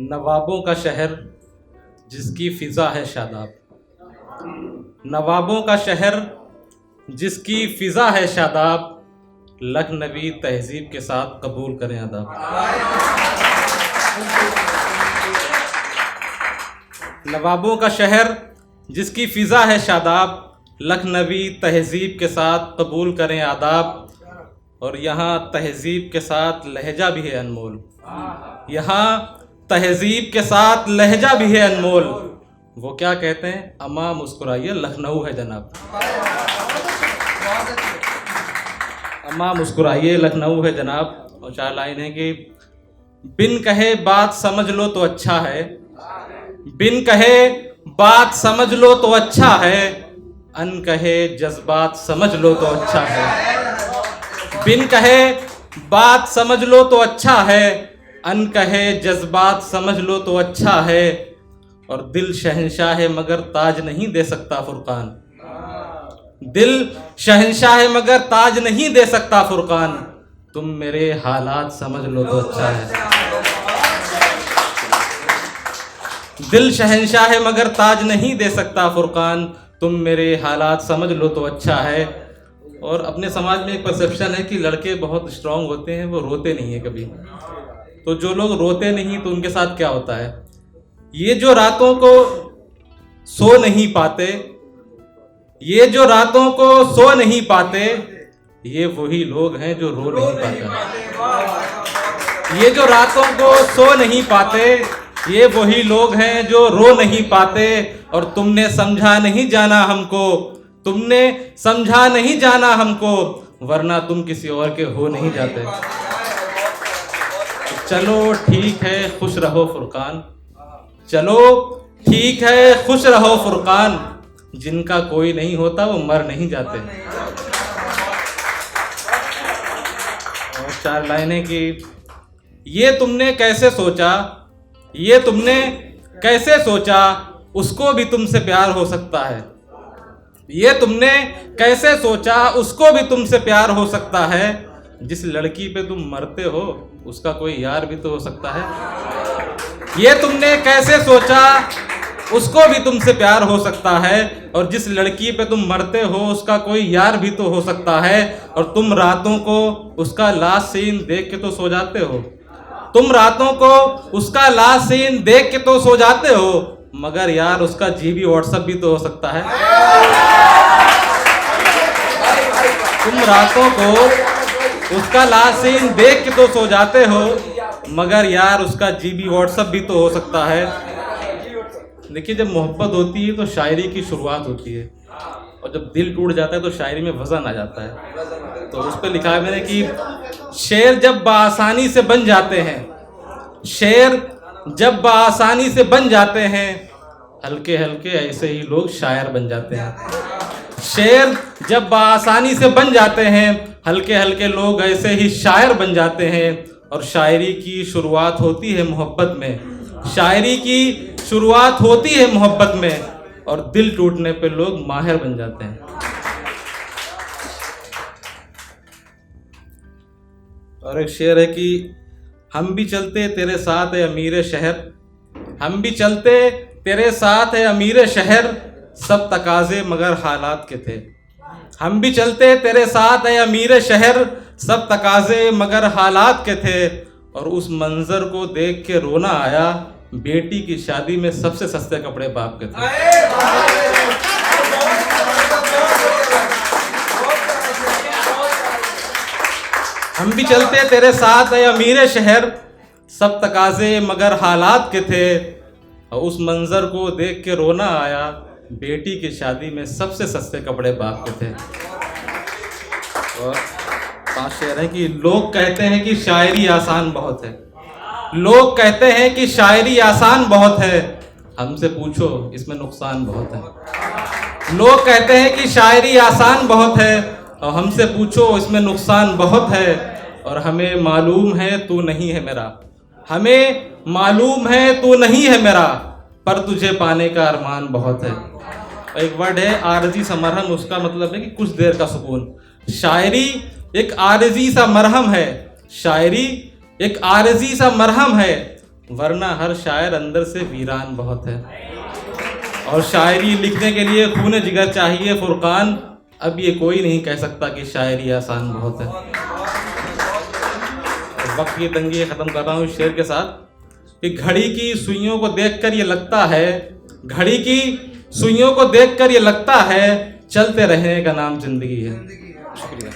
नवाबों का शहर जिसकी फिजा है शादाब, नवाबों का शहर जिसकी फिजा है शादाब, लखनवी तहजीब के साथ कबूल करें अदब। नवाबों का शहर जिसकी फिजा है शादाब, लखनवी तहजीब के साथ कबूल करें आदाब। और यहाँ तहजीब के साथ लहजा भी है अनमोल, यहाँ तहजीब के साथ लहजा भी है अनमोल। वो क्या कहते हैं, अम्मा मुस्कुराइए लखनऊ है जनाब, अम्मा मुस्कुराइए लखनऊ है जनाब। और 4 लाइन है कि बिन कहे बात समझ लो तो अच्छा है, बिन कहे बात समझ लो तो अच्छा है, अन कहे जज्बात समझ लो तो अच्छा है। बिन कहे बात समझ लो तो अच्छा है, अन कहे जज्बात समझ लो तो अच्छा है। और दिल शहंशाह है मगर ताज नहीं दे सकता फुरकान, दिल शहंशाह है मगर ताज नहीं दे सकता फुरकान। तुम मेरे हालात समझ लो तो अच्छा है, दिल शहंशाह है मगर ताज नहीं दे सकता फुरकान। तुम मेरे हालात समझ लो तो अच्छा है। और अपने समाज में एक परसेप्शन है कि लड़के बहुत स्ट्रांग होते हैं, वो रोते नहीं है कभी। तो जो लोग रोते नहीं तो उनके साथ क्या होता है, ये जो रातों को सो नहीं पाते, ये जो रातों को सो नहीं पाते, ये वही लोग हैं जो रो नहीं पाते। ये जो रातों को सो नहीं पाते, ये वही लोग हैं जो रो नहीं पाते। और तुमने समझा नहीं जाना हमको, तुमने समझा नहीं जाना हमको, वरना तुम किसी और के हो नहीं जाते। चलो ठीक है खुश रहो फुरकान, चलो ठीक है खुश रहो फुरकान, जिनका कोई नहीं होता वो मर नहीं जाते। और 4 लाइनें कि ये तुमने कैसे सोचा, ये तुमने कैसे सोचा, उसको भी तुमसे प्यार हो सकता है। ये तुमने कैसे सोचा, उसको भी तुमसे प्यार हो सकता है। जिस लड़की पे तुम मरते हो उसका कोई यार भी तो हो सकता है। ये तुमने कैसे सोचा, उसको भी तुमसे प्यार हो सकता है। और जिस लड़की पे तुम मरते हो उसका कोई यार भी तो हो सकता है। और तुम रातों को उसका लास्ट सीन देख के तो सो जाते हो, तुम रातों को उसका लास्ट सीन देख के तो सो जाते हो, मगर यार उसका जीबी व्हाट्सएप भी तो हो सकता है। तुम रातों को उसका लास्ट सीन देख के तो सो जाते हो, मगर यार उसका जीबी व्हाट्सएप भी तो हो सकता है। देखिए, जब मोहब्बत होती है तो शायरी की शुरुआत होती है, और जब दिल टूट जाता है तो शायरी में वजन आ जाता है। तो उस पर लिखा है मैंने कि शेर जब बासानी से बन जाते हैं, शेर जब बासानी से बन जाते हैं, हल्के हल्के ऐसे ही लोग शायर बन जाते हैं। शेर जब बासानी से बन जाते हैं, हल्के हल्के लोग ऐसे ही शायर बन जाते हैं। और शायरी की शुरुआत होती है मोहब्बत में, शायरी की शुरुआत होती है मोहब्बत में, और दिल टूटने पे लोग माहिर बन जाते हैं। और एक शेर है कि हम भी चलते तेरे साथ है अमीर शहर, हम भी चलते तेरे साथ है अमीर शहर, सब तकाजे मगर हालात के थे। हम भी चलते तेरे साथ है अमीर शहर, सब तकाजे मगर हालात के थे। और उस मंजर को देख के रोना आया, बेटी की शादी में सबसे सस्ते कपड़े बाप के थे। हम भी चलते तेरे साथ है अमीर शहर, सब तकाजे मगर हालात के थे। और उस मंजर को देख के रोना आया, बेटी की शादी में सबसे सस्ते कपड़े बाप के थे। और 5 शेर हैं कि लोग कहते हैं कि शायरी आसान बहुत है, लोग कहते हैं कि शायरी आसान बहुत है, हमसे पूछो इसमें नुकसान बहुत है। लोग कहते हैं कि शायरी आसान बहुत है, और हमसे पूछो इसमें नुकसान बहुत है। और हमें मालूम है तू नहीं है मेरा, हमें मालूम है तू नहीं है मेरा, पर तुझे पाने का अरमान बहुत है। एक वर्ड है आरजी सा मरहम, उसका मतलब है कि कुछ देर का सुकून। शायरी एक आरजी सा मरहम है, शायरी एक आरजी सा मरहम है, वरना हर शायर अंदर से वीरान बहुत है। और शायरी लिखने के लिए खून जिगर चाहिए फुरकान, अब ये कोई नहीं कह सकता कि शायरी आसान बहुत है। वक्त की तंगी ख़त्म कर रहा हूँ इस शेर के साथ कि घड़ी की सुइयों को देखकर ये लगता है, घड़ी की सुइयों को देखकर ये लगता है, चलते रहने का नाम जिंदगी है। शुक्रिया।